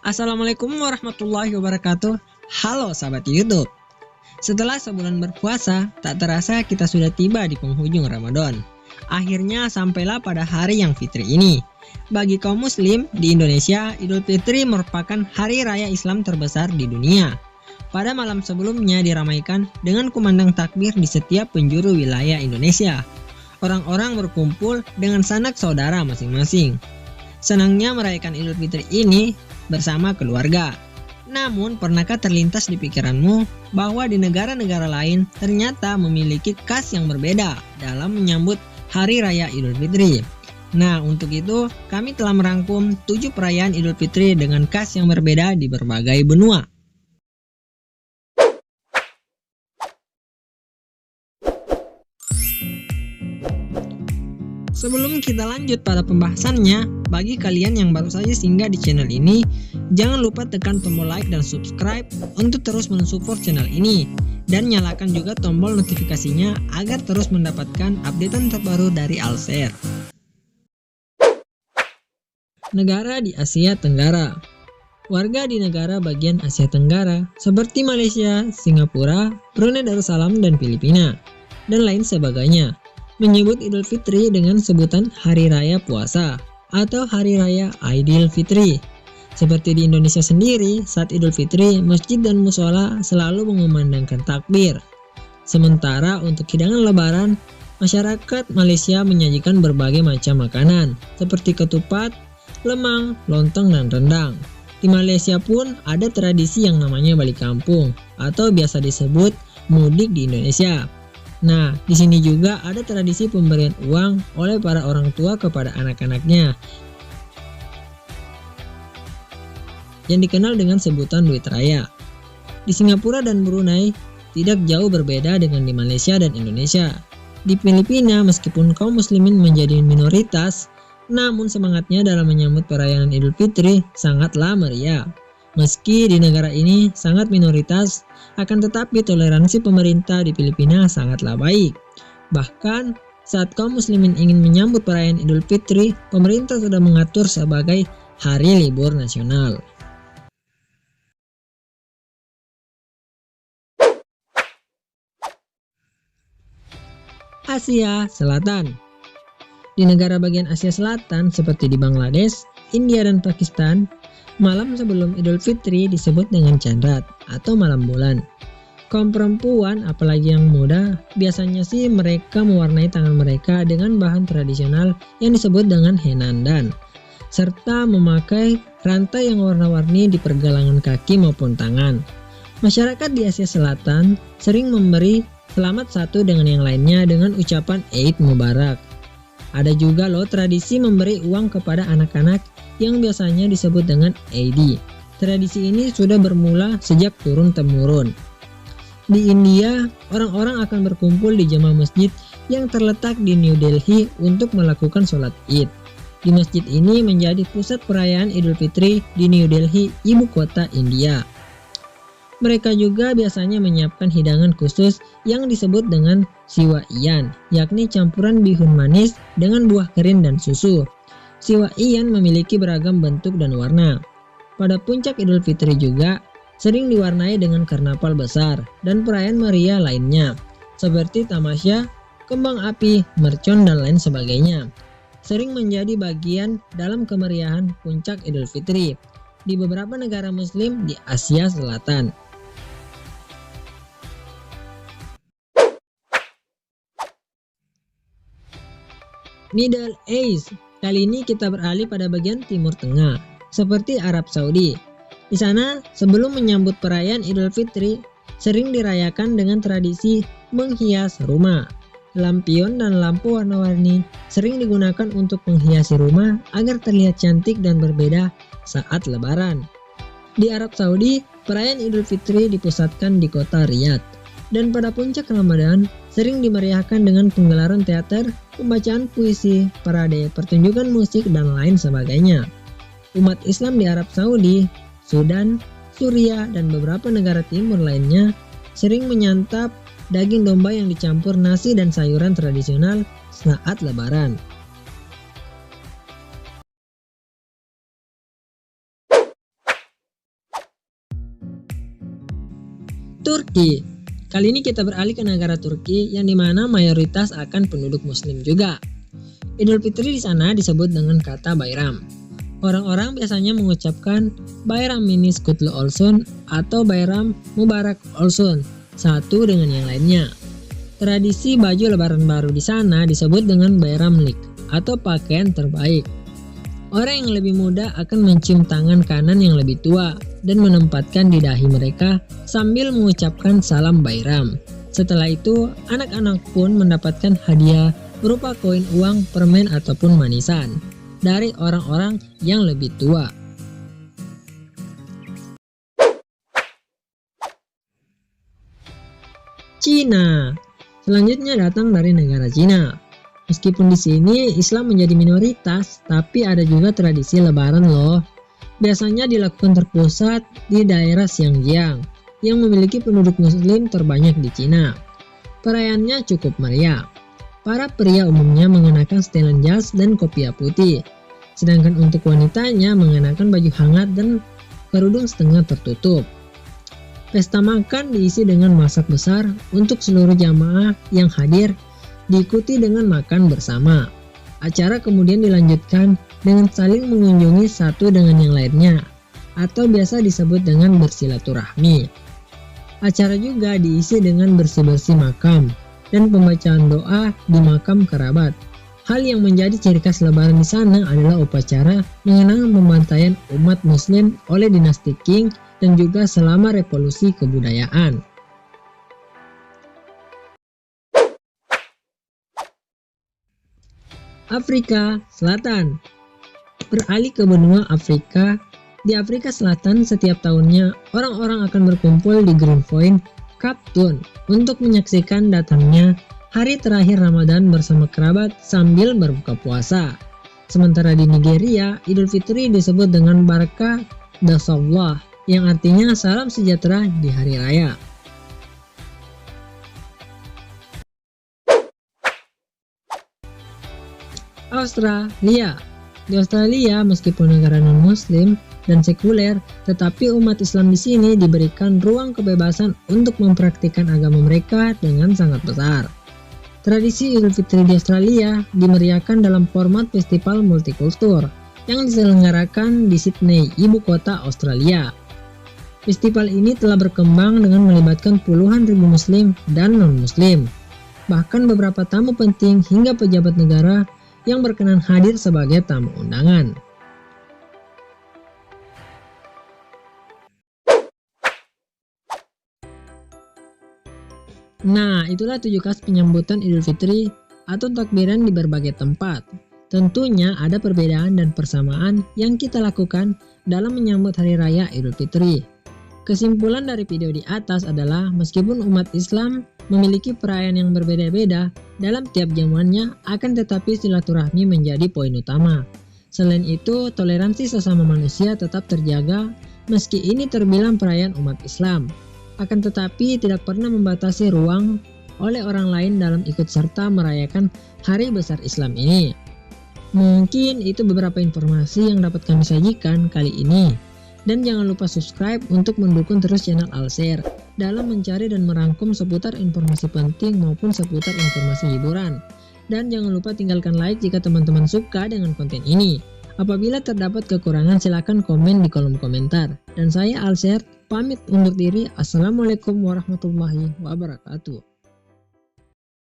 Assalamualaikum warahmatullahi wabarakatuh. Halo sahabat YouTube. Setelah sebulan berpuasa, tak terasa kita sudah tiba di penghujung Ramadan. Akhirnya sampailah pada hari yang fitri ini. Bagi kaum muslim di Indonesia, Idul Fitri merupakan hari raya Islam terbesar di dunia. Pada malam sebelumnya diramaikan dengan kumandang takbir di setiap penjuru wilayah Indonesia. Orang-orang berkumpul dengan sanak saudara masing-masing. Senangnya merayakan Idul Fitri ini bersama keluarga. Namun, pernahkah terlintas di pikiranmu bahwa di negara-negara lain ternyata memiliki khas yang berbeda dalam menyambut Hari Raya Idul Fitri? Nah, untuk itu kami telah merangkum 7 perayaan Idul Fitri dengan khas yang berbeda di berbagai benua. Sebelum kita lanjut pada pembahasannya, bagi kalian yang baru saja singgah di channel ini, jangan lupa tekan tombol like dan subscribe untuk terus mensupport channel ini. Dan nyalakan juga tombol notifikasinya agar terus mendapatkan updatean terbaru dari Alshare. Negara di Asia Tenggara. Warga di negara bagian Asia Tenggara seperti Malaysia, Singapura, Brunei Darussalam, dan Filipina, dan lain sebagainya, menyebut Idul Fitri dengan sebutan Hari Raya Puasa atau Hari Raya Aidil Fitri. Seperti di Indonesia sendiri, saat Idul Fitri, masjid dan musola selalu mengumandangkan takbir. Sementara untuk hidangan lebaran, masyarakat Malaysia menyajikan berbagai macam makanan seperti ketupat, lemang, lontong, dan rendang. Di Malaysia pun ada tradisi yang namanya balik kampung atau biasa disebut mudik di Indonesia. Nah, di sini juga ada tradisi pemberian uang oleh para orang tua kepada anak-anaknya yang dikenal dengan sebutan duit raya. Di Singapura dan Brunei tidak jauh berbeda dengan di Malaysia dan Indonesia. Di Filipina, meskipun kaum muslimin menjadi minoritas, namun semangatnya dalam menyambut perayaan Idul Fitri sangatlah meriah. Meski di negara ini sangat minoritas, akan tetapi toleransi pemerintah di Filipina sangatlah baik. Bahkan saat kaum muslimin ingin menyambut perayaan Idul Fitri, pemerintah sudah mengatur sebagai hari libur nasional. Asia Selatan. Di negara bagian Asia Selatan seperti di Bangladesh, India, dan Pakistan, malam sebelum Idul Fitri disebut dengan Chandrat atau malam bulan. Kaum perempuan, apalagi yang muda, biasanya sih mereka mewarnai tangan mereka dengan bahan tradisional yang disebut dengan henandan, serta memakai rantai yang warna-warni di pergelangan kaki maupun tangan. Masyarakat di Asia Selatan sering memberi selamat satu dengan yang lainnya dengan ucapan Eid Mubarak. Ada juga loh tradisi memberi uang kepada anak-anak yang biasanya disebut dengan Eidi. Tradisi ini sudah bermula sejak turun-temurun. Di India, orang-orang akan berkumpul di jamaah masjid yang terletak di New Delhi untuk melakukan sholat Id. Di masjid ini menjadi pusat perayaan Idul Fitri di New Delhi, ibu kota India. Mereka juga biasanya menyiapkan hidangan khusus yang disebut dengan siwaian, yakni campuran bihun manis dengan buah kering dan susu. Siwaian memiliki beragam bentuk dan warna. Pada puncak Idul Fitri juga sering diwarnai dengan karnaval besar dan perayaan meriah lainnya, seperti tamasya, kembang api, mercon, dan lain sebagainya. Sering menjadi bagian dalam kemeriahan puncak Idul Fitri di beberapa negara muslim di Asia Selatan. Middle East. Kali ini kita beralih pada bagian Timur Tengah, seperti Arab Saudi. Di sana, sebelum menyambut perayaan Idul Fitri, sering dirayakan dengan tradisi menghias rumah. Lampion dan lampu warna-warni sering digunakan untuk menghiasi rumah agar terlihat cantik dan berbeda saat Lebaran. Di Arab Saudi, perayaan Idul Fitri dipusatkan di kota Riyadh. Dan pada puncak Ramadan, sering dimeriahkan dengan penggelaran teater, pembacaan puisi, parade, pertunjukan musik, dan lain sebagainya. Umat Islam di Arab Saudi, Sudan, Suriah, dan beberapa negara timur lainnya sering menyantap daging domba yang dicampur nasi dan sayuran tradisional saat Lebaran. Turki. Kali ini kita beralih ke negara Turki yang dimana mayoritas akan penduduk muslim juga. Idul Fitri di sana disebut dengan kata Bayram. Orang-orang biasanya mengucapkan Bayram Minnis Kutlu Olsun atau Bayram Mubarak Olsun, satu dengan yang lainnya. Tradisi baju lebaran baru di sana disebut dengan Bayram Lik atau pakaian terbaik. Orang yang lebih muda akan mencium tangan kanan yang lebih tua dan menempatkan di dahi mereka sambil mengucapkan salam Bayram. Setelah itu, anak-anak pun mendapatkan hadiah berupa koin uang, permen ataupun manisan dari orang-orang yang lebih tua. Cina. Selanjutnya datang dari negara Cina. Meskipun di sini Islam menjadi minoritas, tapi ada juga tradisi lebaran loh. Biasanya dilakukan terpusat di daerah Xinjiang yang memiliki penduduk muslim terbanyak di Cina. Perayaannya cukup meriah. Para pria umumnya mengenakan setelan jas dan kopiah putih. Sedangkan untuk wanitanya mengenakan baju hangat dan kerudung setengah tertutup. Pesta makan diisi dengan masak besar untuk seluruh jamaah yang hadir, diikuti dengan makan bersama. Acara kemudian dilanjutkan dengan saling mengunjungi satu dengan yang lainnya, atau biasa disebut dengan bersilaturahmi. Acara juga diisi dengan bersih-bersih makam dan pembacaan doa di makam kerabat. Hal yang menjadi ciri khas lebaran di sana adalah upacara mengenang pembantaian umat muslim oleh dinasti Qing dan juga selama revolusi kebudayaan. Afrika Selatan. Beralih ke benua Afrika. Di Afrika Selatan setiap tahunnya orang-orang akan berkumpul di Groenfontein, Cape Town untuk menyaksikan datangnya hari terakhir Ramadan bersama kerabat sambil berbuka puasa. Sementara di Nigeria, Idul Fitri disebut dengan Barakah Dasallah yang artinya salam sejahtera di hari raya. Australia. Di Australia, meskipun negara non-muslim dan sekuler, tetapi umat Islam di sini diberikan ruang kebebasan untuk mempraktikkan agama mereka dengan sangat besar. Tradisi Idul Fitri di Australia dimeriahkan dalam format festival multikultur yang diselenggarakan di Sydney, ibu kota Australia. Festival ini telah berkembang dengan melibatkan puluhan ribu muslim dan non-muslim. Bahkan beberapa tamu penting hingga pejabat negara yang berkenan hadir sebagai tamu undangan. Nah, itulah 7 khas penyambutan Idul Fitri atau takbiran di berbagai tempat. Tentunya ada perbedaan dan persamaan yang kita lakukan dalam menyambut Hari Raya Idul Fitri. Kesimpulan dari video di atas adalah meskipun umat Islam memiliki perayaan yang berbeda-beda dalam tiap jamuannya, akan tetapi silaturahmi menjadi poin utama. Selain itu, toleransi sesama manusia tetap terjaga meski ini terbilang perayaan umat Islam. Akan tetapi tidak pernah membatasi ruang oleh orang lain dalam ikut serta merayakan hari besar Islam ini. Mungkin itu beberapa informasi yang dapat kami sajikan kali ini. Dan jangan lupa subscribe untuk mendukung terus channel Alshare dalam mencari dan merangkum seputar informasi penting maupun seputar informasi hiburan. Dan jangan lupa tinggalkan like jika teman-teman suka dengan konten ini. Apabila terdapat kekurangan silakan komen di kolom komentar. Dan saya Alshare pamit undur diri. Assalamualaikum warahmatullahi wabarakatuh.